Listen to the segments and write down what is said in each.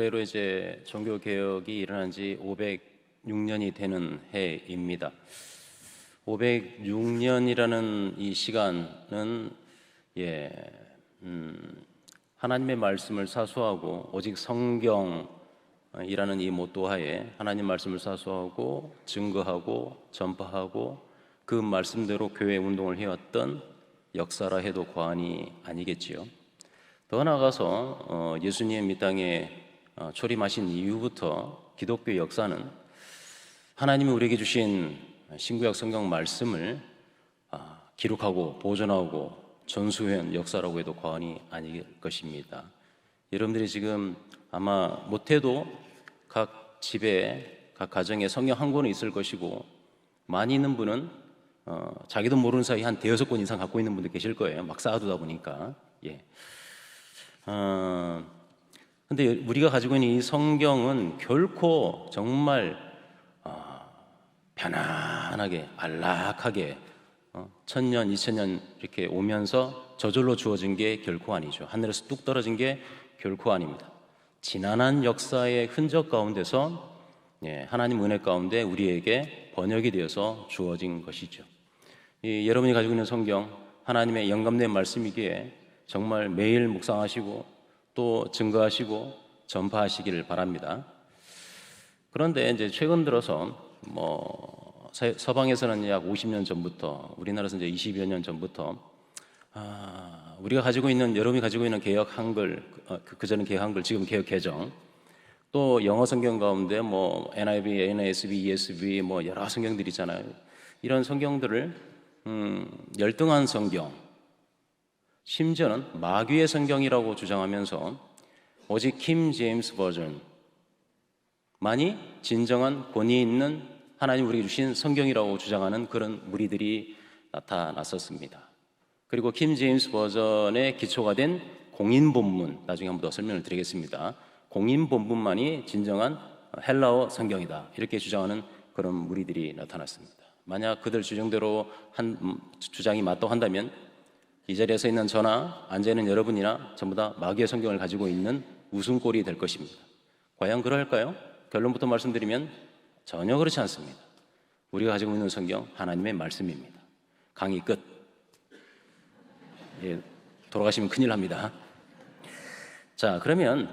올해로 이제 종교 개혁이 일어난 지 506년이 되는 해입니다. 506년이라는 이 시간은 하나님의 말씀을 사수하고 오직 성경이라는 이 모토하에 하나님 말씀을 사수하고 증거하고 전파하고 그 말씀대로 교회 운동을 해왔던 역사라 해도 과언이 아니겠지요. 더 나아가서 예수님 이 땅에 초림하신 이후부터 기독교 역사는 하나님이 우리에게 주신 신구약 성경 말씀을 기록하고 보존하고 전수해온 역사라고 해도 과언이 아닐 것입니다. 여러분들이 지금 아마 못해도 각 집에 각 가정에 성경 한 권은 있을 것이고 많이 있는 분은 자기도 모르는 사이 한 대여섯 권 이상 갖고 있는 분들 계실 거예요. 막 쌓아두다 보니까. 근데 우리가 가지고 있는 이 성경은 결코 정말 편안하게 안락하게 1000년, 2000년 이렇게 오면서 저절로 주어진 게 결코 아니죠. 하늘에서 뚝 떨어진 게 결코 아닙니다. 지난한 역사의 흔적 가운데서 하나님 은혜 가운데 우리에게 번역이 되어서 주어진 것이죠. 여러분이 가지고 있는 성경, 하나님의 영감된 말씀이기에 정말 매일 묵상하시고 또 증거하시고 전파하시기를 바랍니다. 그런데 이제 최근 들어서 서방에서는 약 50년 전부터, 우리나라에서는 이제 20여 년 전부터 우리가 가지고 있는, 여러분이 가지고 있는 개역 한글, 그전은 개역 한글, 지금 개역 개정, 또 영어 성경 가운데 NIV, NASB, ESV 여러 성경들이 있잖아요. 이런 성경들을 열등한 성경, 심지어는 마귀의 성경이라고 주장하면서 오직 킹 제임스 버전만이 진정한 권위 있는 하나님 우리에게 주신 성경이라고 주장하는 그런 무리들이 나타났었습니다. 그리고 킹 제임스 버전의 기초가 된 공인본문, 나중에 한 번 더 설명을 드리겠습니다. 공인본문만이 진정한 헬라어 성경이다, 이렇게 주장하는 그런 무리들이 나타났습니다. 만약 그들 주장대로 주장이 맞다고 한다면 이 자리에 서 있는 저나 앉아있는 여러분이나 전부 다 마귀의 성경을 가지고 있는 웃음꼴이 될 것입니다. 과연 그럴까요? 결론부터 말씀드리면 전혀 그렇지 않습니다. 우리가 가지고 있는 성경, 하나님의 말씀입니다. 강의 끝. 돌아가시면 큰일 납니다. 자, 그러면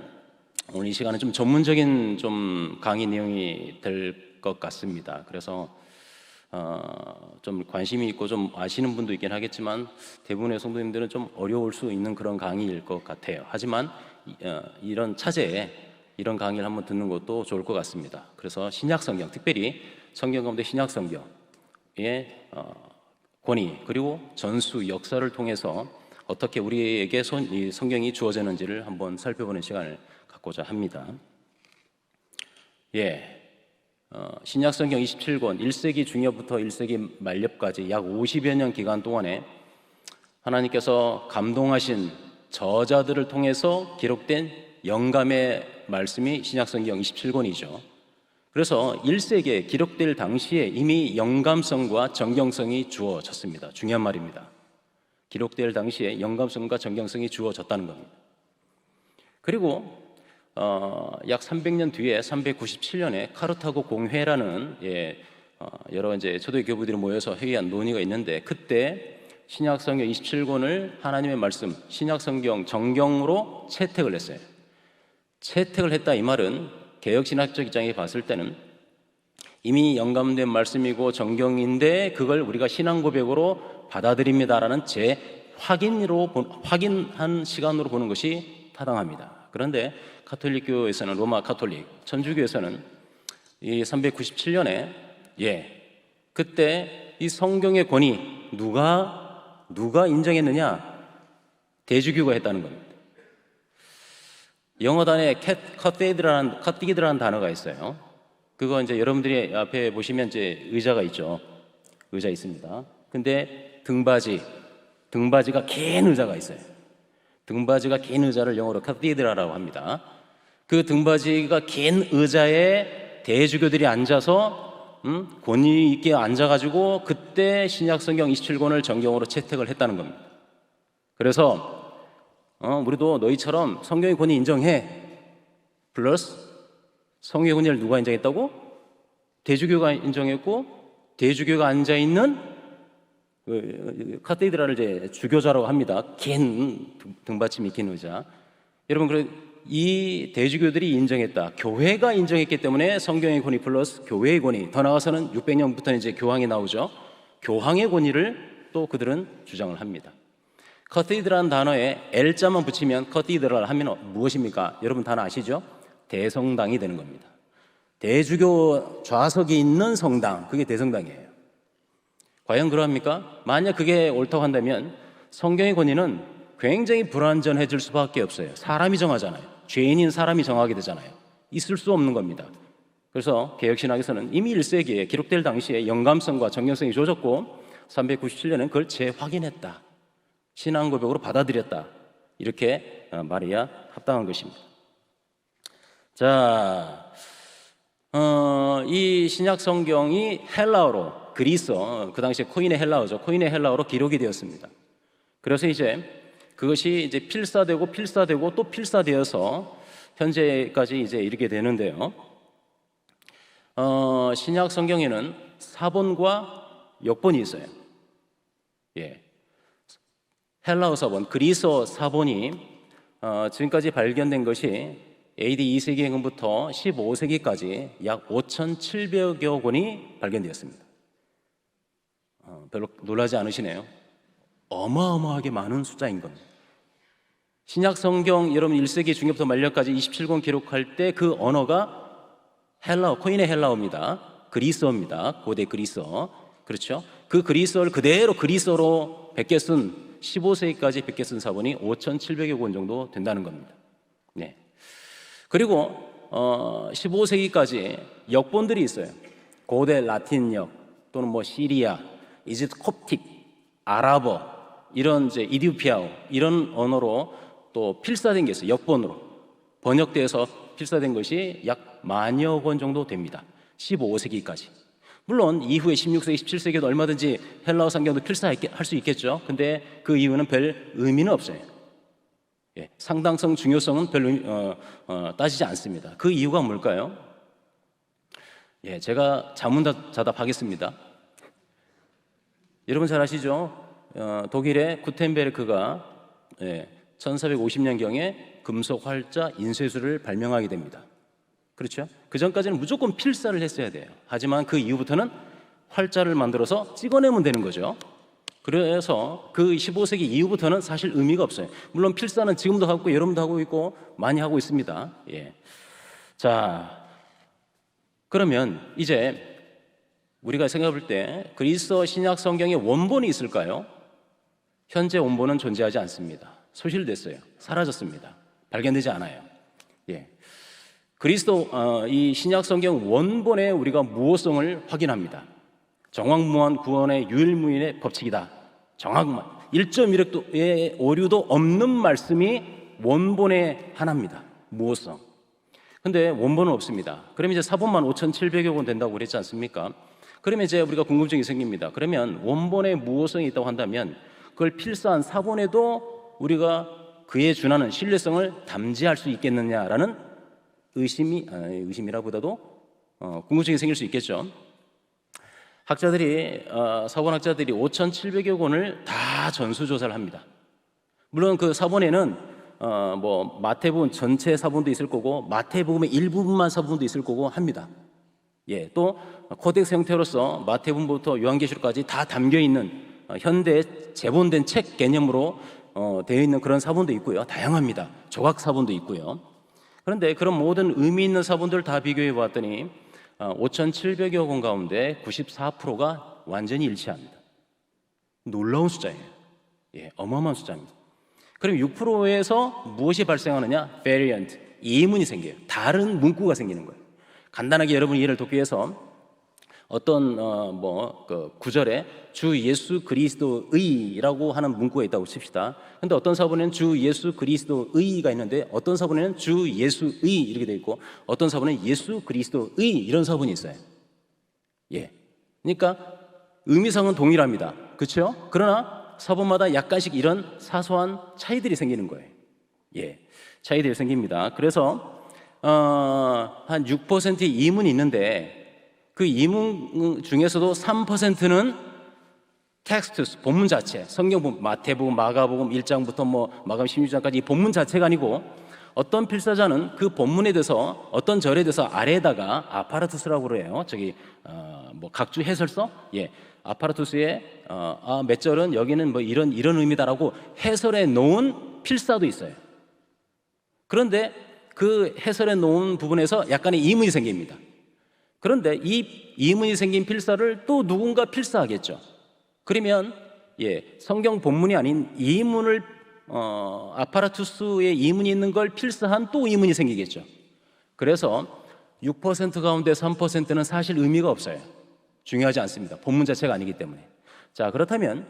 오늘 이 시간은 좀 전문적인 강의 내용이 될 것 같습니다. 그래서 좀 관심이 있고 좀 아시는 분도 있긴 하겠지만 대부분의 성도님들은 좀 어려울 수 있는 그런 강의일 것 같아요. 하지만 이런 차제에 이런 강의를 한번 듣는 것도 좋을 것 같습니다. 그래서 신약성경, 특별히 성경 가운데 신약성경의 권위 그리고 전수 역사를 통해서 어떻게 우리에게 이 성경이 주어졌는지를 한번 살펴보는 시간을 갖고자 합니다. 신약성경 27권 1세기 중엽부터 1세기 말엽까지 약 50여 년 기간 동안에 하나님께서 감동하신 저자들을 통해서 기록된 영감의 말씀이 신약성경 27권이죠. 그래서 1세기에 기록될 당시에 이미 영감성과 정경성이 주어졌습니다. 중요한 말입니다. 기록될 당시에 영감성과 정경성이 주어졌다는 겁니다. 그리고 약 300년 뒤에 397년에 카르타고 공회라는 여러 이제 초대 교부들이 모여서 회의한 논의가 있는데, 그때 신약성경 27권을 하나님의 말씀, 신약성경 정경으로 채택을 했어요. 채택을 했다 이 말은 개혁신학적 입장에 봤을 때는 이미 영감된 말씀이고 정경인데 그걸 우리가 신앙 고백으로 받아들입니다라는 확인한 시간으로 보는 것이 타당합니다. 그런데 가톨릭교에서는, 로마 가톨릭, 천주교에서는 이 397년에 그때 이 성경의 권위 누가 인정했느냐? 대주교가 했다는 겁니다. 영어 단어에 카테드라는 단어가 있어요. 그거 이제 여러분들이 앞에 보시면 이제 의자가 있죠. 의자 있습니다. 근데 등받이가 긴 의자가 있어요. 등받이가 긴 의자를 영어로 카테드라라고 합니다. 그 등받이가 긴 의자에 대주교들이 앉아서 권위 있게 앉아가지고 그때 신약성경 27권을 정경으로 채택을 했다는 겁니다. 그래서 우리도 너희처럼 성경의 권위 인정해. 플러스 성경의 권위를 누가 인정했다고? 대주교가 인정했고, 대주교가 앉아있는 카테드라를 이제 주교자라고 합니다. 긴 등받침이 긴 의자. 여러분, 이 대주교들이 인정했다. 교회가 인정했기 때문에 성경의 권위 플러스 교회의 권위. 더 나아가서는 600년부터는 이제 교황이 나오죠. 교황의 권위를 또 그들은 주장을 합니다. 커티드라는 단어에 L자만 붙이면 커티드랄 하면 무엇입니까? 여러분 다 아시죠? 대성당이 되는 겁니다. 대주교 좌석이 있는 성당, 그게 대성당이에요. 과연 그러합니까? 만약 그게 옳다고 한다면 성경의 권위는 굉장히 불완전해질 수밖에 없어요. 사람이 정하잖아요. 죄인인 사람이 정하게 되잖아요. 있을 수 없는 겁니다. 그래서 개혁신학에서는 이미 1세기에 기록될 당시에 영감성과 정연성이 조졌고 397년엔 그걸 재확인했다. 신앙 고백으로 받아들였다. 이렇게 말해야 합당한 것입니다. 자, 이 신약 성경이 헬라어로 그리스어, 그 당시에 코인의 헬라어죠. 코인의 헬라어로 기록이 되었습니다. 그래서 이제 그것이 이제 필사되고 또 필사되어서 현재까지 이제 이르게 되는데요. 신약 성경에는 사본과 역본이 있어요. 예. 헬라어 사본, 그리스어 사본이 지금까지 발견된 것이 AD 2세기경부터 15세기까지 약 5,700여 권이 발견되었습니다. 별로 놀라지 않으시네요. 어마어마하게 많은 숫자인 겁니다. 신약 성경 여러분 1세기 중엽부터 말년까지 27권 기록할 때 그 언어가 헬라어, 코인의 헬라어입니다. 그리스어입니다. 고대 그리스어. 그렇죠? 그 그리스어를 그대로 그리스어로 베껴 쓴 15세기까지 베껴 쓴 사본이 5,700여 권 정도 된다는 겁니다. 네. 그리고 15세기까지 역본들이 있어요. 고대 라틴역 또는 뭐 시리아, 이집트 콥틱, 아랍어 이런 이제 이디오피아어 이런 언어로 또 필사된 게 있어요. 역본으로 번역돼서 필사된 것이 약 10,000여 권 정도 됩니다. 15세기까지. 물론 이후에 16세기, 17세기에도 얼마든지 헬라어 성경도 필사할 수 있겠죠. 근데 그 이유는 별 의미는 없어요. 예, 상당성, 중요성은 별로 따지지 않습니다. 그 이유가 뭘까요? 예, 제가 자문자답하겠습니다. 여러분 잘 아시죠? 독일의 구텐베르크가 1450년경에 금속 활자 인쇄술을 발명하게 됩니다. 그렇죠? 그 전까지는 무조건 필사를 했어야 돼요. 하지만 그 이후부터는 활자를 만들어서 찍어내면 되는 거죠. 그래서 그 15세기 이후부터는 사실 의미가 없어요. 물론 필사는 지금도 하고 있고 여러분도 하고 있고 많이 하고 있습니다. 예. 자, 그러면 이제 우리가 생각해 볼 때 그리스어 신약 성경에 원본이 있을까요? 현재 원본은 존재하지 않습니다. 소실됐어요. 사라졌습니다. 발견되지 않아요. 예. 그리스도 이 신약 성경 원본의 우리가 무호성을 확인합니다. 정확무한 구원의 유일무이의 법칙이다. 정확만 1.1획의 오류도 없는 말씀이 원본의 하나입니다. 무호성. 근데 원본은 없습니다. 그러면 이제 사본만 5,700여 권 된다고 그랬지 않습니까? 그러면 이제 우리가 궁금증이 생깁니다. 그러면 원본에 무호성이 있다고 한다면 그걸 필사한 사본에도 우리가 그에 준하는 신뢰성을 담지할 수 있겠느냐라는 의심이라보다도 궁금증이 생길 수 있겠죠. 사본학자들이 5,700여 권을 다 전수조사를 합니다. 물론 그 사본에는 뭐 마태복음 전체 사본도 있을 거고 마태복음의 일부분만 사본도 있을 거고 합니다. 예, 또 코덱스 형태로서 마태복음부터 요한계시록까지 다 담겨 있는 현대 재본된 책 개념으로 되어 있는 그런 사본도 있고요. 다양합니다. 조각 사본도 있고요. 그런데 그런 모든 의미 있는 사본들을 다 비교해 보았더니 5,700여 권 가운데 94%가 완전히 일치합니다. 놀라운 숫자예요. 예, 어마어마한 숫자입니다. 그럼 6%에서 무엇이 발생하느냐? variant, 이문이 생겨요. 다른 문구가 생기는 거예요. 간단하게 여러분 이해를 돕기 위해서 어떤 그 구절에 주 예수 그리스도의라고 하는 문구가 있다고 칩시다. 근데 어떤 사본에는 주 예수 그리스도의가 있는데 어떤 사본에는 주 예수의 이렇게 돼 있고 어떤 사본에는 예수 그리스도의 이런 사본이 있어요. 예. 그러니까 의미상은 동일합니다. 그렇죠? 그러나 사본마다 약간씩 이런 사소한 차이들이 생기는 거예요. 예. 차이들이 생깁니다. 그래서 한 6%의 이문이 있는데 그 이문 중에서도 3%는 텍스트, 본문 자체, 성경 본문, 마태복음, 마가복음 1장부터 뭐 마가복음 16장까지 이 본문 자체가 아니고 어떤 필사자는 그 본문에 대해서 어떤 절에 대해서 아래에다가 아파라투스라고 그래요. 뭐 각주 해설서, 아파라투스에 몇 절은 여기는 뭐 이런 의미다라고 해설해 놓은 필사도 있어요. 그런데 그 해설해 놓은 부분에서 약간의 이문이 생깁니다. 그런데 이 이문이 생긴 필사를 또 누군가 필사하겠죠. 그러면 성경 본문이 아닌 이문을 아파라투스의 이문이 있는 걸 필사한 또 이문이 생기겠죠. 그래서 6% 가운데 3%는 사실 의미가 없어요. 중요하지 않습니다. 본문 자체가 아니기 때문에. 자, 그렇다면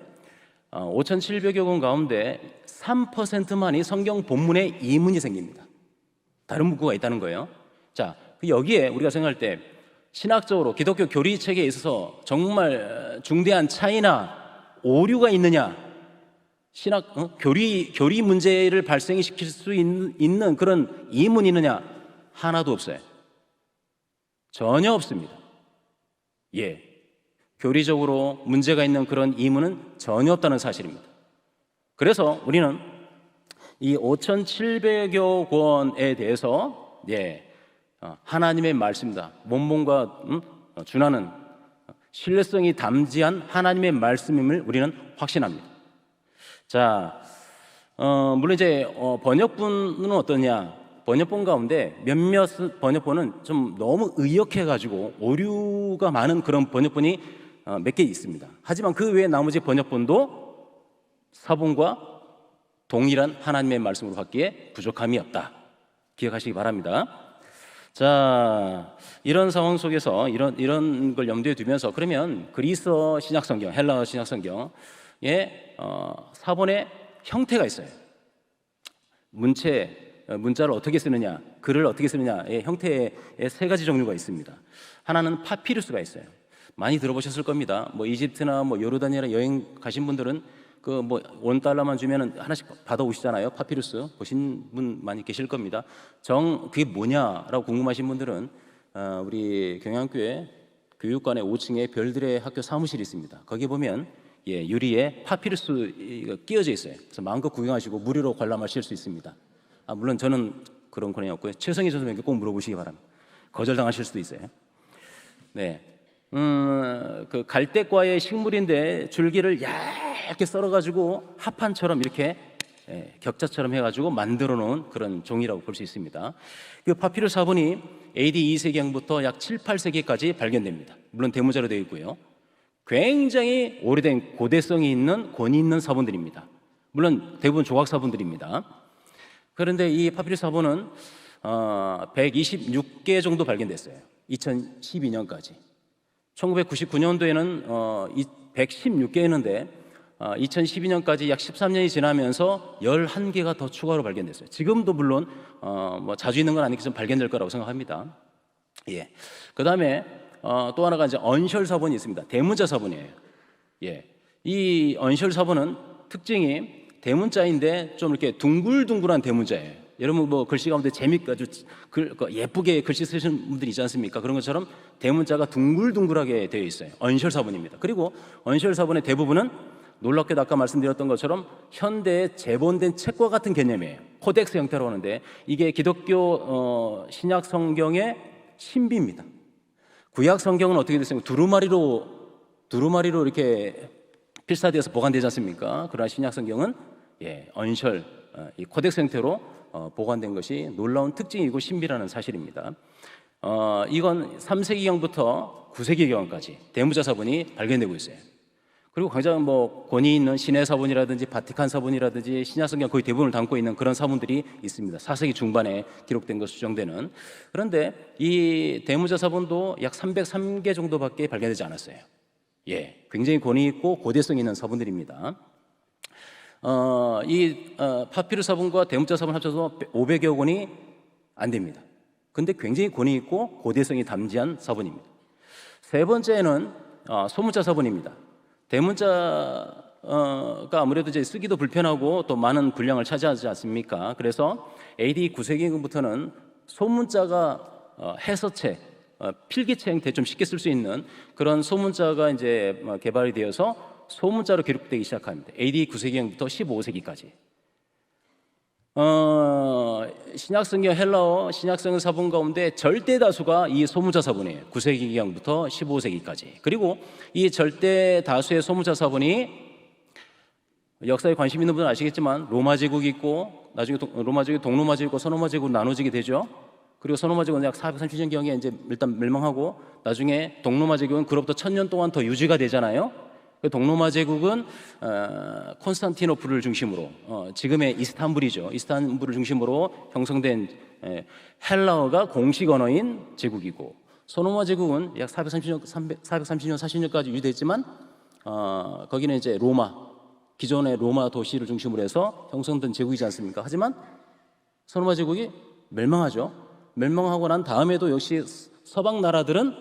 5,700여 권 가운데 3%만이 성경 본문에 이문이 생깁니다. 다른 문구가 있다는 거예요. 자, 여기에 우리가 생각할 때 신학적으로 기독교 교리 체계에 있어서 정말 중대한 차이나 오류가 있느냐, 교리 문제를 발생시킬 수 있는 그런 이문이 있느냐, 하나도 없어요. 전혀 없습니다. 교리적으로 문제가 있는 그런 이문은 전혀 없다는 사실입니다. 그래서 우리는 이 5,700여 권에 대해서 하나님의 말씀이다, 원본과 준하는 신뢰성이 담지한 하나님의 말씀임을 우리는 확신합니다. 자, 물론 이제 번역본은 어떠냐? 번역본 가운데 몇몇 번역본은 좀 너무 의역해가지고 오류가 많은 그런 번역본이 몇 개 있습니다. 하지만 그 외에 나머지 번역본도 사본과 동일한 하나님의 말씀으로 받기에 부족함이 없다. 기억하시기 바랍니다. 자, 이런 상황 속에서 이런 걸 염두에 두면서 그러면 그리스어 신약성경, 헬라어 신약성경에 사본의 형태가 있어요. 문자를 어떻게 쓰느냐, 글을 어떻게 쓰느냐의 형태의 세 가지 종류가 있습니다. 하나는 파피루스가 있어요. 많이 들어보셨을 겁니다. 뭐 이집트나 뭐 요르단이나 여행 가신 분들은 그 뭐 $1만 주면은 하나씩 받아오시잖아요. 파피루스 보신 분 많이 계실 겁니다. 그게 뭐냐라고 궁금하신 분들은 우리 경양교회 교육관의 5층에 별들의 학교 사무실이 있습니다. 거기 보면 유리에 파피루스 끼어져 있어요. 그래서 마음껏 구경하시고 무료로 관람하실 수 있습니다. 물론 저는 그런 권한이 없고요. 최성희 선생님께 꼭 물어보시기 바랍니다. 거절당하실 수도 있어요. 그 갈대과의 식물인데 줄기를 얇게 썰어가지고 합판처럼 이렇게 격자처럼 해가지고 만들어 놓은 그런 종이라고 볼 수 있습니다. 그 파피루스 사본이 AD 2세기경부터 약 7, 8세기까지 발견됩니다. 물론 대문자로 되어 있고요. 굉장히 오래된 고대성이 있는 권위 있는 사본들입니다. 물론 대부분 조각 사본들입니다. 그런데 이 파피루스 사본은 126개 정도 발견됐어요. 2012년까지. 1999년도에는 116개였는데 2012년까지 약 13년이 지나면서 11개가 더 추가로 발견됐어요. 지금도 물론 뭐 자주 있는 건 아니겠지만 발견될 거라고 생각합니다. 그 다음에 또 하나가 이제 언셜 사본이 있습니다. 대문자 사본이에요. 이 언셜 사본은 특징이 대문자인데 좀 이렇게 둥글둥글한 대문자예요. 여러분 뭐 글씨 가운데 재밌게 아주 예쁘게 글씨 쓰시는 분들이 있지 않습니까? 그런 것처럼 대문자가 둥글둥글하게 되어 있어요. 언셜 사본입니다. 그리고 언셜 사본의 대부분은 놀랍게도 아까 말씀드렸던 것처럼 현대에 재본된 책과 같은 개념이에요. 코덱스 형태로 하는데 이게 기독교 신약 성경의 신비입니다. 구약 성경은 어떻게 됐습니까? 두루마리로 이렇게 필사되어서 보관되지 않습니까? 그러나 신약 성경은 언셜, 이 코덱스 형태로 보관된 것이 놀라운 특징이고 신비라는 사실입니다. 이건 3세기경부터 9세기경까지 대문자 사본이 발견되고 있어요. 그리고 가장 뭐 권위 있는 신해 사본이라든지 바티칸 사본이라든지 신약성경 거의 대부분을 담고 있는 그런 사본들이 있습니다. 4세기 중반에 기록된 것으로 추정되는. 그런데 이 대문자 사본도 약 303개 정도밖에 발견되지 않았어요. 굉장히 권위 있고 고대성 있는 사본들입니다. 파피루스 사본과 대문자 사본 합쳐서 500여 권이 안 됩니다. 근데 굉장히 권위 있고 고대성이 담지한 사본입니다. 세 번째는 소문자 사본입니다. 대문자가 아무래도 이제 쓰기도 불편하고 또 많은 분량을 차지하지 않습니까? 그래서 AD 9세기부터는 소문자가 해서체, 필기체 형태 좀 쉽게 쓸 수 있는 그런 소문자가 이제 개발이 되어서 소문자로 기록되기 시작합니다. AD 9세기경부터 15세기까지. 신약성경 헬라어 신약성경 사본 가운데 절대 다수가 이 소문자 사본이에요. 9세기경부터 15세기까지. 그리고 이 절대 다수의 소문자 사본이 역사에 관심 있는 분은 아시겠지만 로마 제국이 있고 나중에 로마 제국이 동로마 제국과 서로마 제국으로 나눠지게 되죠. 그리고 서로마 제국은 약 430년경에 이제 일단 멸망하고 나중에 동로마 제국은 그로부터 1000년 동안 더 유지가 되잖아요. 동로마 제국은 콘스탄티노플을 중심으로 지금의 이스탄불이죠. 이스탄불을 중심으로 형성된 헬라어가 공식 언어인 제국이고 서로마 제국은 약 430년, 40년까지 유지됐지만 거기는 이제 로마 기존의 로마 도시를 중심으로 해서 형성된 제국이지 않습니까? 하지만 서로마 제국이 멸망하죠. 멸망하고 난 다음에도 역시 서방 나라들은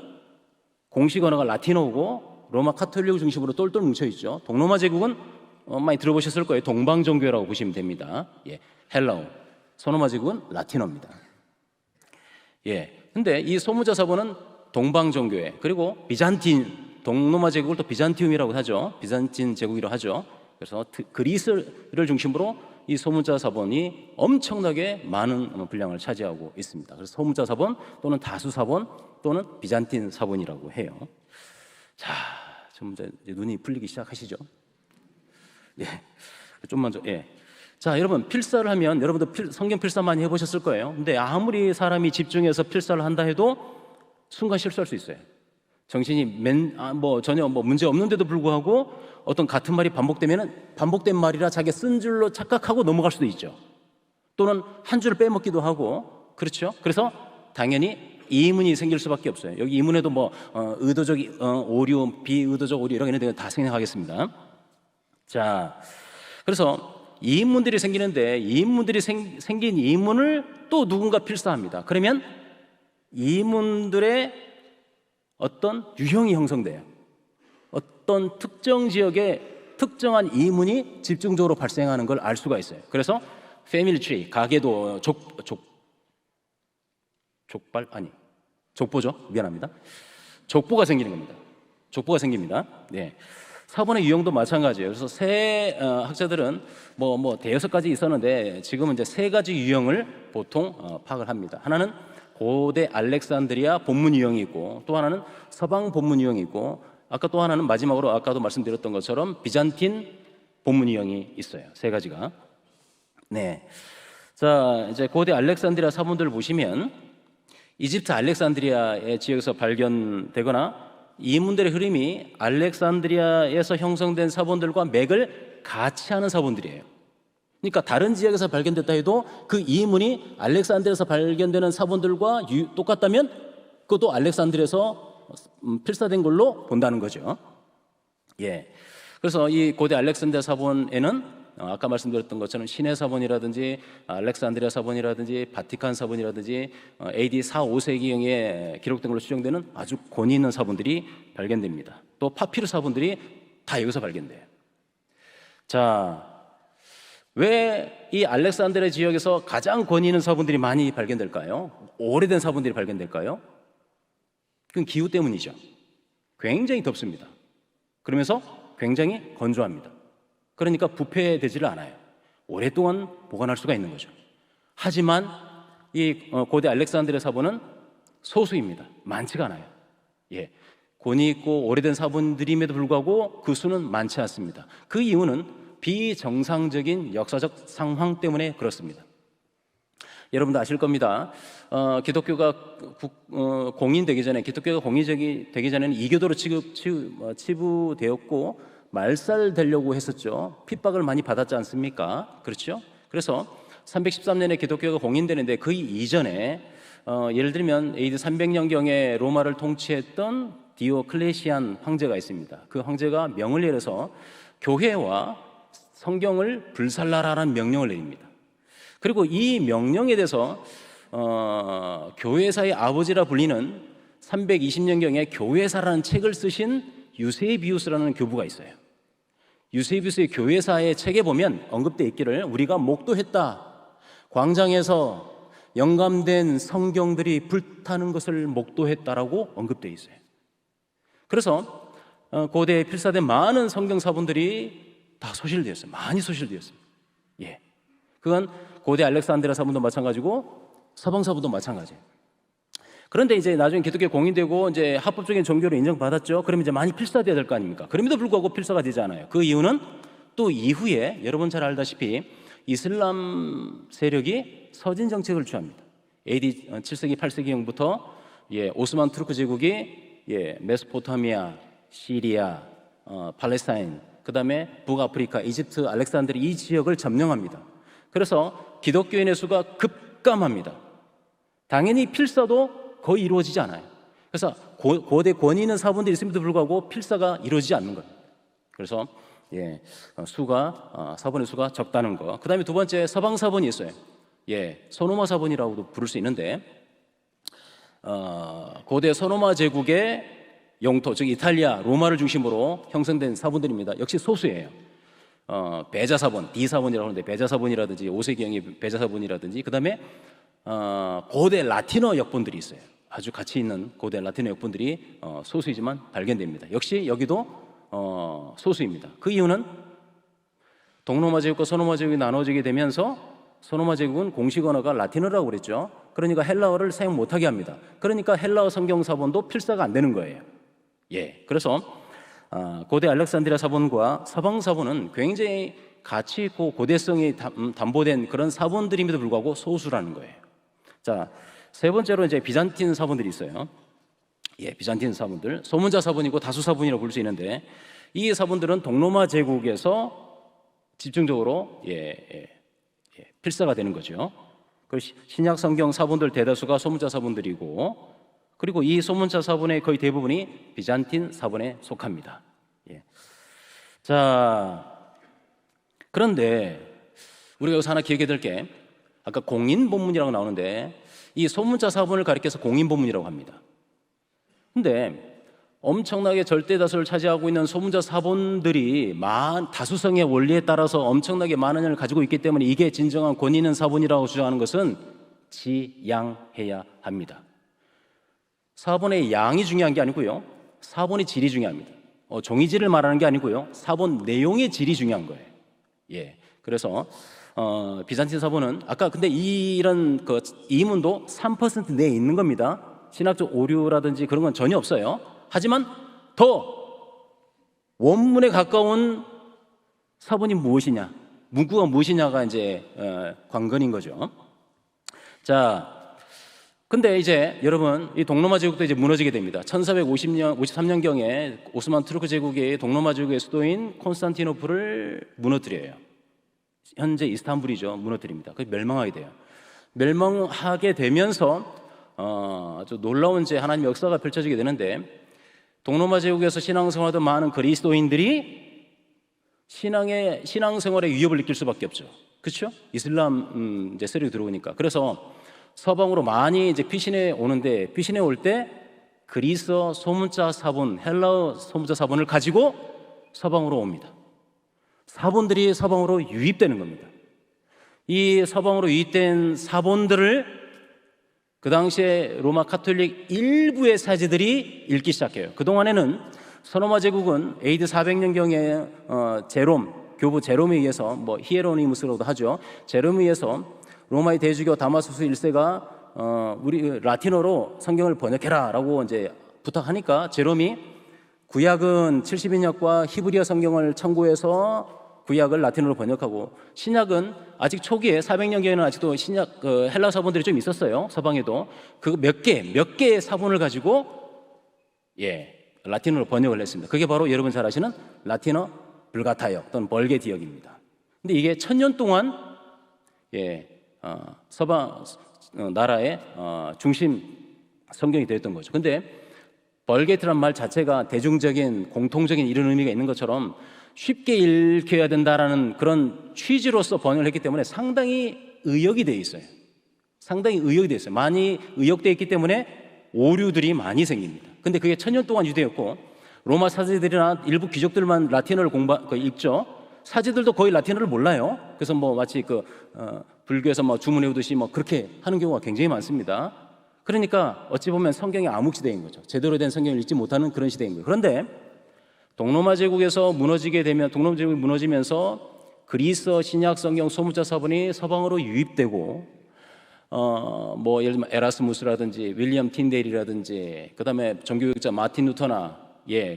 공식 언어가 라틴어고 로마 카톨릭을 중심으로 똘똘 뭉쳐있죠. 동로마 제국은 많이 들어보셨을 거예요. 동방종교라고 보시면 됩니다. 예, 헬라어. 서로마 제국은 라틴어입니다. 예, 근데 이 소문자 사본은 동방종교에 그리고 비잔틴 동로마 제국을 또 비잔티움이라고 하죠. 비잔틴 제국이라고 하죠. 그래서 그리스를 중심으로 이 소문자 사본이 엄청나게 많은 분량을 차지하고 있습니다. 그래서 소문자 사본 또는 다수 사본 또는 비잔틴 사본이라고 해요. 자, 좀 이제 눈이 풀리기 시작하시죠? 예, 좀만 더. 예. 자, 여러분 필사를 하면 여러분도 성경 필사 많이 해보셨을 거예요. 근데 아무리 사람이 집중해서 필사를 한다 해도 순간 실수할 수 있어요. 정신이 전혀 문제 없는데도 불구하고 어떤 같은 말이 반복되면은 반복된 말이라 자기가 쓴 줄로 착각하고 넘어갈 수도 있죠. 또는 한 줄을 빼먹기도 하고 그렇죠. 그래서 당연히 이문이 생길 수밖에 없어요. 여기 이문에도 의도적 오류, 비의도적 오류 이런 게 다 생략하겠습니다. 자, 그래서 이문들이 생기는데 이문들이 생긴 이문을 또 누군가 필사합니다. 그러면 이문들의 어떤 유형이 형성돼요. 어떤 특정 지역에 특정한 이문이 집중적으로 발생하는 걸 알 수가 있어요. 그래서 패밀리 트리, 가계도 족보죠. 미안합니다. 족보가 생기는 겁니다. 족보가 생깁니다. 네. 사본의 유형도 마찬가지예요. 그래서 세 학자들은 대여섯 가지 있었는데 지금은 이제 세 가지 유형을 보통 파악을 합니다. 하나는 고대 알렉산드리아 본문 유형이 있고 또 하나는 서방 본문 유형이 있고 아까 또 하나는 마지막으로 아까도 말씀드렸던 것처럼 비잔틴 본문 유형이 있어요. 세 가지가. 네. 자, 이제 고대 알렉산드리아 사본들을 보시면 이집트 알렉산드리아의 지역에서 발견되거나 이문들의 흐름이 알렉산드리아에서 형성된 사본들과 맥을 같이 하는 사본들이에요. 그러니까 다른 지역에서 발견됐다 해도 그 이문이 알렉산드리아에서 발견되는 사본들과 똑같다면 그것도 알렉산드리아에서 필사된 걸로 본다는 거죠. 예. 그래서 이 고대 알렉산드리아 사본에는 아까 말씀드렸던 것처럼 신해 사본이라든지 알렉산드리아 사본이라든지 바티칸 사본이라든지 AD 4, 5세기경에 기록된 걸로 추정되는 아주 권위 있는 사본들이 발견됩니다. 또 파피르 사본들이 다 여기서 발견돼요. 자, 왜 이 알렉산드리아 지역에서 가장 권위 있는 사본들이 많이 발견될까요? 오래된 사본들이 발견될까요? 그건 기후 때문이죠. 굉장히 덥습니다. 그러면서 굉장히 건조합니다. 그러니까 부패되지를 않아요. 오랫동안 보관할 수가 있는 거죠. 하지만 이 고대 알렉산드리아 사본은 소수입니다. 많지가 않아요. 예, 권위 있고 오래된 사본들임에도 불구하고 그 수는 많지 않습니다. 그 이유는 비정상적인 역사적 상황 때문에 그렇습니다. 여러분도 아실 겁니다. 기독교가 공인되기 전에, 기독교가 공인되기 전에는 이교도로 치부되었고 말살되려고 했었죠. 핍박을 많이 받았지 않습니까? 그렇죠? 그래서 313년에 기독교가 공인되는데 그 이전에 예를 들면 AD 300년경에 로마를 통치했던 디오클레시안 황제가 있습니다. 그 황제가 명을 내려서 교회와 성경을 불살라라는 명령을 내립니다. 그리고 이 명령에 대해서 교회사의 아버지라 불리는 320년경에 교회사라는 책을 쓰신 유세비우스라는 교부가 있어요. 유세비우스의 교회사의 책에 보면 언급되어 있기를 우리가 목도했다. 광장에서 영감된 성경들이 불타는 것을 목도했다라고 언급되어 있어요. 그래서 고대에 필사된 많은 성경 사본들이 다 소실되었어요. 많이 소실되었습니다. 예, 그건 고대 알렉산드리아 사본도 마찬가지고 서방 사본도 마찬가지예요. 그런데 이제 나중에 기독교 공인되고 이제 합법적인 종교로 인정받았죠. 그러면 이제 많이 필사돼야 될 거 아닙니까? 그럼에도 불구하고 필사가 되지 않아요. 그 이유는 또 이후에 여러분 잘 알다시피 이슬람 세력이 서진 정책을 취합니다. AD 7세기 8세기경부터 오스만 투르크 제국이 메소포타미아, 시리아, 팔레스타인, 그 다음에 북아프리카, 이집트, 알렉산드리아 이 지역을 점령합니다. 그래서 기독교인의 수가 급감합니다. 당연히 필사도 거의 이루어지지 않아요. 그래서 고대 권위 있는 사본들이 있음에도 불구하고 필사가 이루어지지 않는 거예요. 그래서 사본의 수가 적다는 거. 그 다음에 두 번째 서방 사본이 있어요. 소노마 사본이라고도 부를 수 있는데 고대 소노마 제국의 영토, 즉 이탈리아, 로마를 중심으로 형성된 사본들입니다. 역시 소수예요. 베자 사본, D 사본이라고 하는데 베자 사본이라든지 5세기형의 베자 사본이라든지 그 다음에 고대 라틴어 역본들이 있어요. 아주 가치 있는 고대 라틴어 역본들이 소수이지만 발견됩니다. 역시 여기도 소수입니다. 그 이유는 동로마 제국과 서노마 제국이 나눠지게 되면서 서노마 제국은 공식 언어가 라틴어라고 그랬죠. 그러니까 헬라어를 사용 못하게 합니다. 그러니까 헬라어 성경 사본도 필사가 안 되는 거예요. 그래서 고대 알렉산드리아 사본과 서방 사본은 굉장히 가치 있고 고대성이 담보된 그런 사본들임에도 불구하고 소수라는 거예요. 자, 세 번째로 이제 비잔틴 사본들이 있어요. 비잔틴 사본들, 소문자 사본이고 다수 사본이라고 부를 수 있는데 이 사본들은 동로마 제국에서 집중적으로 필사가 되는 거죠. 그리고 신약 성경 사본들 대다수가 소문자 사본들이고, 그리고 이 소문자 사본의 거의 대부분이 비잔틴 사본에 속합니다. 자, 그런데 우리가 여기서 하나 기억해야 될 게, 아까 공인본문이라고 나오는데 이 소문자 사본을 가리켜서 공인본문이라고 합니다. 근데 엄청나게 절대 다수를 차지하고 있는 소문자 사본들이 다수성의 원리에 따라서 엄청나게 많은 양을 가지고 있기 때문에 이게 진정한 권위 있는 사본이라고 주장하는 것은 지양해야 합니다. 사본의 양이 중요한 게 아니고요, 사본의 질이 중요합니다. 종이질을 말하는 게 아니고요, 사본 내용의 질이 중요한 거예요. 그래서 비잔틴 사본은 아까 근데 이런 이문도 3% 내에 있는 겁니다. 신학적 오류라든지 그런 건 전혀 없어요. 하지만 더 원문에 가까운 사본이 무엇이냐, 문구가 무엇이냐가 이제 관건인 거죠. 자, 근데 이제 여러분 이 동로마 제국도 이제 무너지게 됩니다. 1453년경에 오스만 투르크 제국이 동로마 제국의 수도인 콘스탄티노플을 무너뜨려요. 현재 이스탄불이죠. 무너뜨립니다. 그 멸망하게 돼요. 멸망하게 되면서 아주 놀라운 하나님의 역사가 펼쳐지게 되는데, 동로마 제국에서 신앙생활하던 많은 그리스도인들이 신앙생활에 위협을 느낄 수밖에 없죠. 그렇죠? 이슬람 세력이 들어오니까. 그래서 서방으로 많이 피신해 오는데, 피신해 올 때 그리스어 소문자 사본, 헬라어 소문자 사본을 가지고 서방으로 옵니다. 사본들이 서방으로 유입되는 겁니다. 이 서방으로 유입된 사본들을 그 당시에 로마 카톨릭 일부의 사제들이 읽기 시작해요. 그동안에는 서노마 제국은 AD 400년경에 교부 제롬에 의해서 히에로니무스라고도 하죠. 제롬에 의해서 로마의 대주교 다마수스 1세가 우리 라틴어로 성경을 번역해라 라고 이제 부탁하니까 제롬이 구약은 70인역과 히브리어 성경을 참고해서 구약을 라틴어로 번역하고, 신약은 아직 초기에 400년경에는 아직도 신약 헬라 사본들이 좀 있었어요. 서방에도 그 몇 개의 사본을 가지고 라틴어로 번역을 했습니다. 그게 바로 여러분 잘 아시는 라틴어 불가타역 또는 벌게디역입니다. 근데 이게 1000년 동안 서방 나라의 중심 성경이 되었던 거죠. 근데 벌게트란 말 자체가 대중적인 공통적인 이런 의미가 있는 것처럼 쉽게 읽혀야 된다라는 그런 취지로서 번역을 했기 때문에 상당히 의역이 되어 있어요. 상당히 의역이 되어 있어요. 많이 의역되어 있기 때문에 오류들이 많이 생깁니다. 근데 그게 1000년 동안 유대였고, 로마 사제들이나 일부 귀족들만 라틴어를 읽죠. 사제들도 거의 라틴어를 몰라요. 그래서 마치 불교에서 뭐 주문해오듯이 뭐 그렇게 하는 경우가 굉장히 많습니다. 그러니까 어찌 보면 성경이 암흑 시대인 거죠. 제대로 된 성경을 읽지 못하는 그런 시대인 거예요. 그런데 동로마 제국에서 무너지게 되면, 동로마 제국이 무너지면서 그리스 신약 성경 소문자 사본이 서방으로 유입되고 뭐 예를 들면 에라스무스라든지 윌리엄 틴데일이라든지 그다음에 종교교육자 마틴 루터나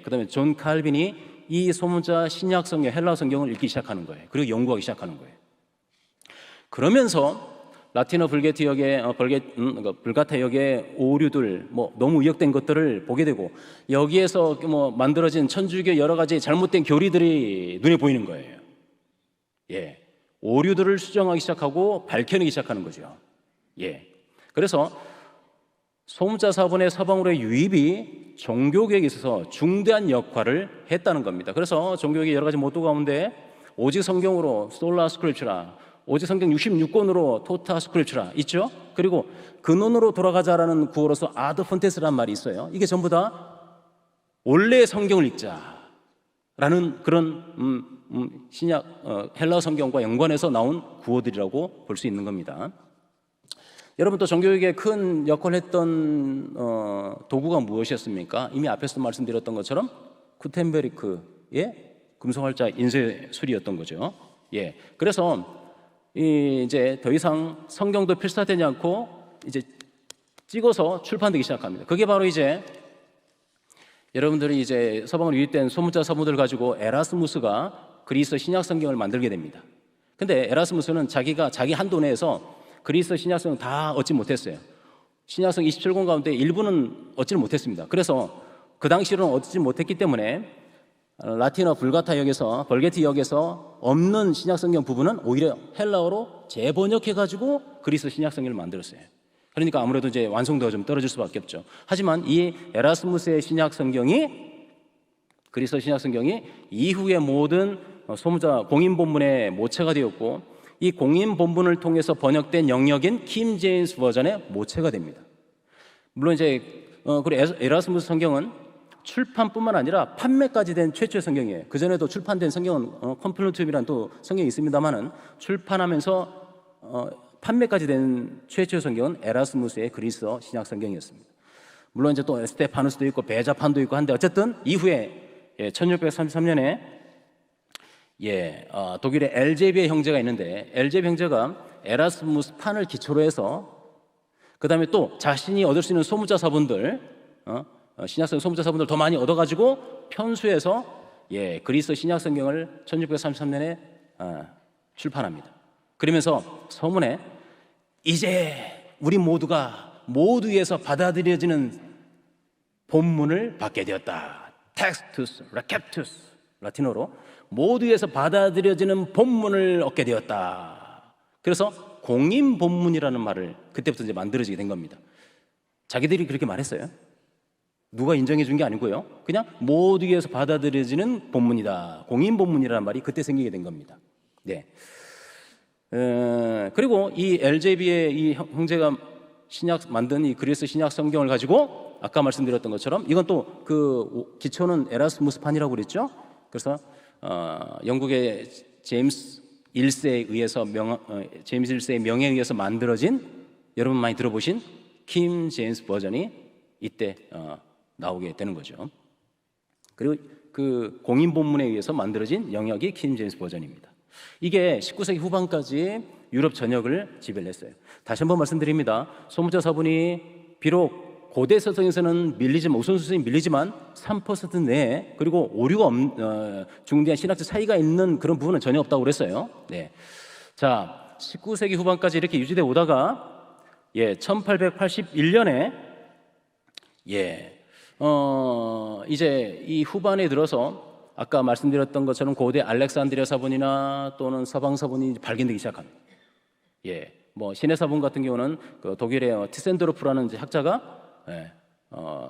그다음에 존 칼빈이 이 소문자 신약 성경 헬라 성경을 읽기 시작하는 거예요. 그리고 연구하기 시작하는 거예요. 그러면서 라틴어 불게티역의 불가타역의 오류들, 뭐 너무 의역된 것들을 보게 되고 여기에서 뭐 만들어진 천주교 여러 가지 잘못된 교리들이 눈에 보이는 거예요. 오류들을 수정하기 시작하고 밝혀내기 시작하는 거죠. 그래서 소문자 사본의 서방으로의 유입이 종교개혁에 있어서 중대한 역할을 했다는 겁니다. 그래서 종교개혁의 여러 가지 모토 가운데 오직 성경으로 솔라 스크립처라, 오직 성경 66권으로 토타 스크립처라 있죠. 그리고 근원으로 돌아가자라는 구호로서 아드 폰테스라는 말이 있어요. 이게 전부 다 원래 성경을 읽자라는 그런 신약 헬라 성경과 연관해서 나온 구호들이라고 볼 수 있는 겁니다. 여러분, 또 종교개혁에 큰 역할을 했던 도구가 무엇이었습니까? 이미 앞에서도 말씀드렸던 것처럼 구텐베르크의 금속활자 인쇄술이었던 거죠. 그래서 이제 더 이상 성경도 필사되지 않고 이제 찍어서 출판되기 시작합니다. 그게 바로 이제 여러분들이 이제 서방으로 유입된 소문자 서문을 가지고 에라스무스가 그리스 신약 성경을 만들게 됩니다. 근데 에라스무스는 자기가 자기 한도 내에서 그리스 신약성을 다 얻지 못했어요. 신약성 27권 가운데 일부는 얻지를 못했습니다. 그래서 그 당시로는 얻지 못했기 때문에 라틴어 불가타역에서 벌게티역에서 없는 신약성경 부분은 오히려 헬라어로 재번역해가지고 그리스 신약성경을 만들었어요. 그러니까 아무래도 이제 완성도가 좀 떨어질 수밖에 없죠. 하지만 이 에라스무스의 신약성경이, 그리스 신약성경이 이후의 모든 소문자 공인 본문의 모체가 되었고, 이 공인 본문을 통해서 번역된 영역인 킹 제임스 버전의 모체가 됩니다. 물론 이제 그리고 에라스무스 성경은 출판뿐만 아니라 판매까지 된 최초의 성경이에요. 그 전에도 출판된 성경은 컴플루툼이라는 또 성경이 있습니다만은 출판하면서 판매까지 된 최초의 성경은 에라스무스의 그리스어 신약 성경이었습니다. 물론 이제 또 에스테파누스도 있고 베자판도 있고 한데 어쨌든 이후에 1633년에 독일의 엘제비의 형제가 있는데, 엘제비 형제가 에라스무스 판을 기초로 해서 그 다음에 또 자신이 얻을 수 있는 소문자 사본들, 신약성 소문자 사본들 더 많이 얻어가지고 편수해서 그리스 신약성경을 1633년에 출판합니다. 그러면서 서문에 이제 우리 모두가 모두에서 받아들여지는 본문을 받게 되었다. 텍스투스 레캡투스, 라틴어로 모두에서 받아들여지는 본문을 얻게 되었다. 그래서 공인 본문이라는 말을 그때부터 이제 만들어지게 된 겁니다. 자기들이 그렇게 말했어요. 누가 인정해 준 게 아니고요. 그냥 모두에서 받아들여지는 본문이다. 공인 본문이라는 말이 그때 생기게 된 겁니다. 그리고 이 LJB의 이 형제가 신약 만든 이 그리스 신약 성경을 가지고 아까 말씀드렸던 것처럼 이건 또 그 기초는 에라스무스판이라고 그랬죠. 그래서 영국의 제임스 1세에 의해서 제임스 1세의 명예에 의해서 만들어진, 여러분 많이 들어보신 킹 제임스 버전이 이때 나오게 되는 거죠. 그리고 그 공인 본문에 의해서 만들어진 영역이 킹 제임스 버전입니다. 이게 19세기 후반까지 유럽 전역을 지배를 했어요. 다시 한번 말씀드립니다. 소문자 서문이 비록 고대 서성에서는 우선순위 밀리지만 3% 내에, 그리고 오류가 중대한 신학적 차이가 있는 그런 부분은 전혀 없다고 그랬어요. 자, 19세기 후반까지 이렇게 유지돼 오다가 1881년에 이제 이 후반에 들어서 아까 말씀드렸던 것처럼 고대 알렉산드리아 사본이나 또는 서방 사본이 발견되기 시작합니다. 뭐 신해 사본 같은 경우는 그 독일의 티센도르프라는 학자가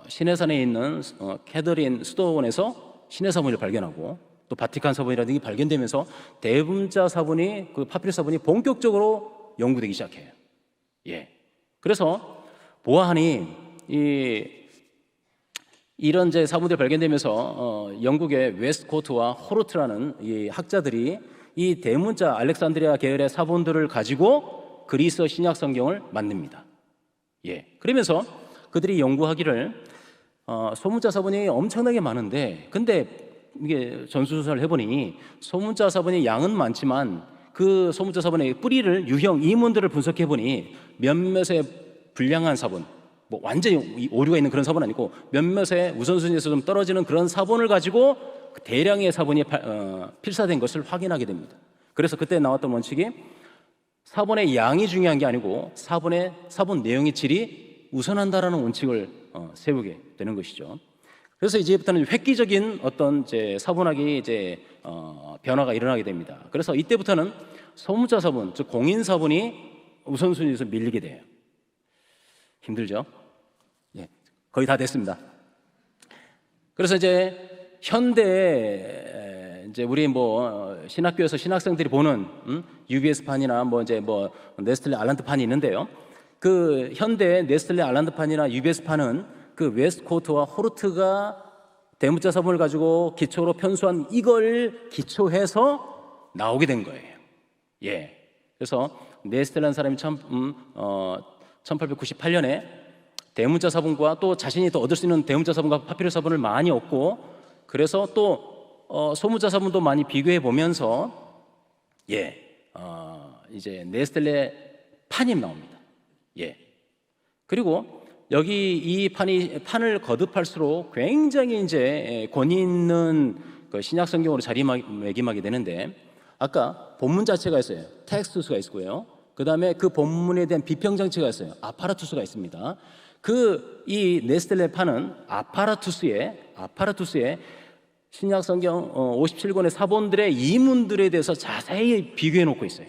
시내산에 있는 캐더린 수도원에서 신해 사본을 발견하고, 또 바티칸 사본이라든지 발견되면서 대문자 사본이, 그 파피루스 사본이 본격적으로 연구되기 시작해요. 그래서 보아하니 이런 이제 사본들이 발견되면서 영국의 웨스트코트와 호르트라는 이 학자들이 이 대문자 알렉산드리아 계열의 사본들을 가지고 그리스 신약 성경을 만듭니다. 예. 그러면서 그들이 연구하기를 소문자 사본이 엄청나게 많은데, 근데 이게 전수조사를 해보니 소문자 사본의 양은 많지만 그 소문자 사본의 뿌리를, 유형, 이문들을 분석해보니 몇몇의 불량한 사본, 뭐 완전히 오류가 있는 그런 사본은 아니고 몇몇의 우선순위에서 좀 떨어지는 그런 사본을 가지고 대량의 사본이 필사된 것을 확인하게 됩니다. 그래서 그때 나왔던 원칙이 사본의 양이 중요한 게 아니고 사본 내용의 질이 우선한다라는 원칙을 세우게 되는 것이죠. 그래서 이제부터는 획기적인 어떤 이제 사본학이 이제 변화가 일어나게 됩니다. 그래서 이때부터는 소문자 사본, 즉 공인 사본이 우선순위에서 밀리게 돼요. 힘들죠? 예, 거의 다 됐습니다. 그래서 이제 현대 이제 우리 뭐 신학교에서 신학생들이 보는 UBS판이나 뭐 이제 뭐 네스틀레 알란드판이 있는데요. 그 현대 네스틀레 알란드판이나 UBS판은 그 웨스트코트와 호르트가 대문자 사본을 가지고 기초로 편수한 이걸 기초해서 나오게 된 거예요. 예. 그래서 네스텔라는 사람이 1898년에 대문자 사본과 또 자신이 더 얻을 수 있는 대문자 사본과 파피루스 사본을 많이 얻고, 그래서 또 소문자 사본도 많이 비교해 보면서 이제 네스텔레 판이 나옵니다. 예. 그리고 여기 이 판을 거듭할수록 굉장히 이제 권위 있는 그 신약 성경으로 자리매김하게 되는데, 아까 본문 자체가 있어요. 텍스트가 있고요. 그 다음에 그 본문에 대한 비평 장치가 있어요. 아파라투스가 있습니다. 이 네스텔레 판은 아파라투스의 신약 성경 57권의 사본들의 이문들에 대해서 자세히 비교해 놓고 있어요.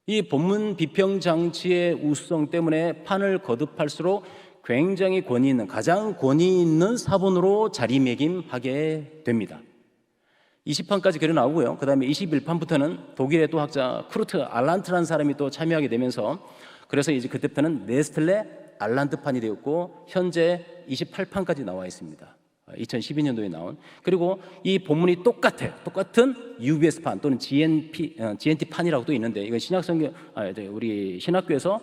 이 본문 비평 장치의 우수성 때문에 판을 거듭할수록 굉장히 가장 권위 있는 사본으로 자리매김하게 됩니다. 20판까지 그려 나오고요. 그 다음에 21판부터는 독일의 또 학자 크루트 알란트라는 사람이 또 참여하게 되면서, 그래서 이제 그때부터는 네스텔레 알란트판이 되었고 현재 28판까지 나와 있습니다. 2012년도에 나온. 그리고 이 본문이 똑같은 UBS판 또는 GNT판이라고 또 있는데, 이건 신약성경, 우리 신학교에서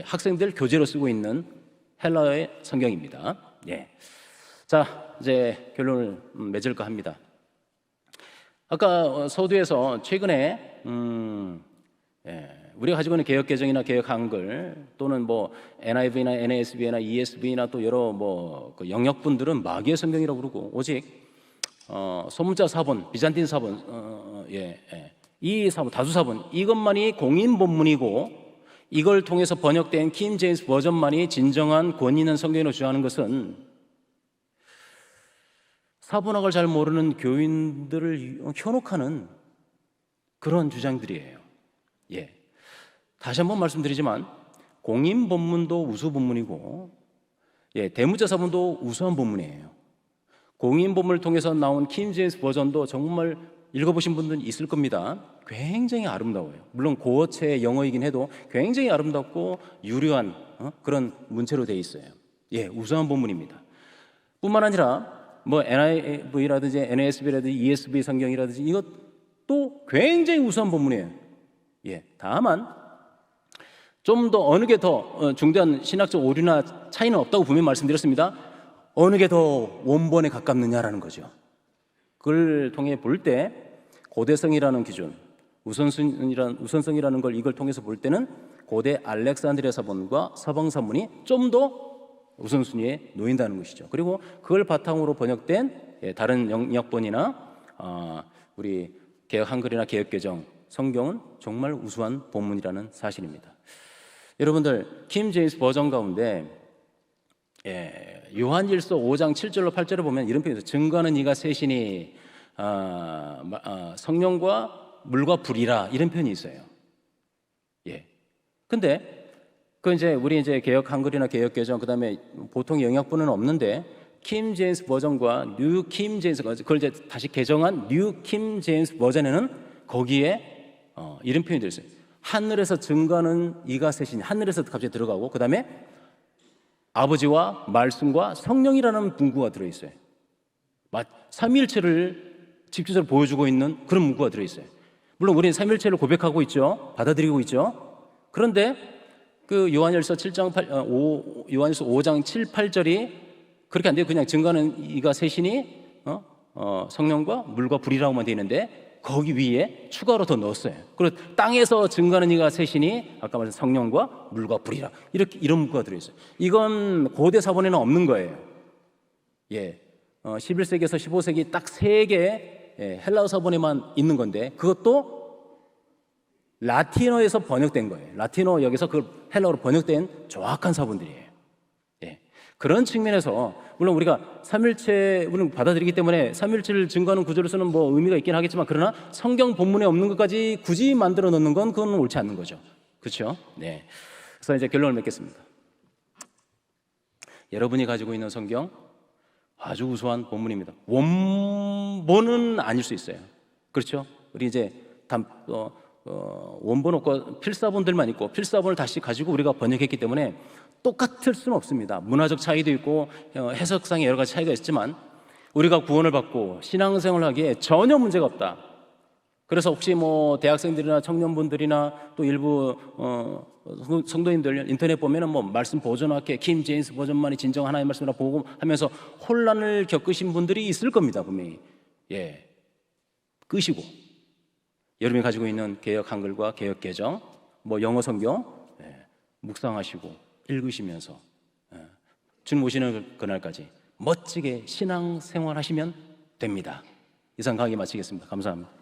학생들 교재로 쓰고 있는 헬라어의 성경입니다. 예. 자, 이제 결론을 맺을까 합니다. 아까 서두에서 최근에 우리가 가지고 있는 개역 개정이나 개역 한글 또는 뭐 NIV나 NASB나 ESV나 또 여러 그 영역분들은 마귀의 성경이라고 그러고, 오직 소문자 사본, 비잔틴 사본, 이 사본, 다수 사본, 이것만이 공인 본문이고 이걸 통해서 번역된 킹 제임스 버전만이 진정한 권위 있는 성경으로 주장하는 것은 사본학을 잘 모르는 교인들을 현혹하는 그런 주장들이에요. 예. 다시 한번 말씀드리지만 공인 본문도 우수 본문이고, 대문자 사본도 우수한 본문이에요. 공인 본문을 통해서 나온 킹 제임스 버전도 정말 읽어보신 분들은 있을 겁니다. 굉장히 아름다워요. 물론 고어체의 영어이긴 해도 굉장히 아름답고 유려한 그런 문체로 되어 있어요. 예, 우수한 본문입니다. 뿐만 아니라 뭐 NIV라든지 NASB라든지 ESV 성경이라든지 이것도 굉장히 우수한 본문이에요. 예, 다만 좀 더 어느 게 더 중대한 신학적 오류나 차이는 없다고 분명히 말씀드렸습니다. 어느 게 더 원본에 가깝느냐라는 거죠. 그걸 통해 볼 때 고대성이라는 기준, 우선성이라는 걸 이걸 통해서 볼 때는 고대 알렉산드리아 사본과 서방 사본이 좀 더 우선순위에 놓인다는 것이죠. 그리고 그걸 바탕으로 번역된 다른 영역본이나 우리 개역 한글이나 개역 개정 성경은 정말 우수한 본문이라는 사실입니다. 여러분들, 킹 제임스 버전 가운데 요한일서 5장 7절로 8절을 보면 이런 표현이 있어요. 증거하는 이가 셋이니 성령과 물과 불이라, 이런 표현이 있어요. 예. 근데 그 이제 우리 이제 개역 한글이나 개역 개정 그다음에 보통 영역본은 없는데 킹 제임스 버전과 뉴 킹 제임스, 그걸 이제 다시 개정한 뉴 킹 제임스 버전에는 거기에 이런 표현이 들어있어요. 하늘에서 증거하는 이가 셋이니, 하늘에서 갑자기 들어가고, 그 다음에 아버지와 말씀과 성령이라는 문구가 들어있어요. 삼위일체를 직접적으로 보여주고 있는 그런 문구가 들어있어요. 물론 우리는 삼위일체를 고백하고 있죠. 받아들이고 있죠. 그런데 그 요한일서 7장 8, 5, 요한일서 5장 7, 8절이 그렇게 안 돼요. 그냥 증거하는 이가 셋이니 성령과 물과 불이라고만 되어 있는데 거기 위에 추가로 더 넣었어요. 그리고 땅에서 증거하는 이가 셋이니 아까 말한 성령과 물과 불이라 이런 문구가 들어있어요. 이건 고대 사본에는 없는 거예요. 예, 11세기에서 15세기 딱 3개 헬라어 사본에만 있는 건데 그것도 라틴어에서 번역된 거예요. 라틴어 여기서 그 헬라어로 번역된 정확한 사본들이에요. 예. 그런 측면에서 물론 우리가 삼일체 우리는 받아들이기 때문에 삼일체를 증거하는 구조로서는 뭐 의미가 있긴 하겠지만 그러나 성경 본문에 없는 것까지 굳이 만들어 놓는 건 그건 옳지 않는 거죠. 그렇죠? 네. 그래서 이제 결론을 맺겠습니다. 여러분이 가지고 있는 성경 아주 우수한 본문입니다. 원본은 아닐 수 있어요. 그렇죠? 우리 이제 원본 없고 필사본들만 있고 필사본을 다시 가지고 우리가 번역했기 때문에 똑같을 수는 없습니다. 문화적 차이도 있고 해석상의 여러 가지 차이가 있지만 우리가 구원을 받고 신앙생활을 하기에 전혀 문제가 없다. 그래서 혹시 뭐 대학생들이나 청년분들이나 또 일부 성도님들 인터넷 보면은 뭐 말씀 버전화게 킴 제임스 버전만이 진정 하나님의 말씀이라 보고 하면서 혼란을 겪으신 분들이 있을 겁니다. 분명히. 예. 끄시고 여러분이 가지고 있는 개역 한글과 개역 개정, 뭐 영어 성경 묵상하시고 읽으시면서 주님 오시는 그날까지 멋지게 신앙 생활하시면 됩니다. 이상 강의 마치겠습니다. 감사합니다.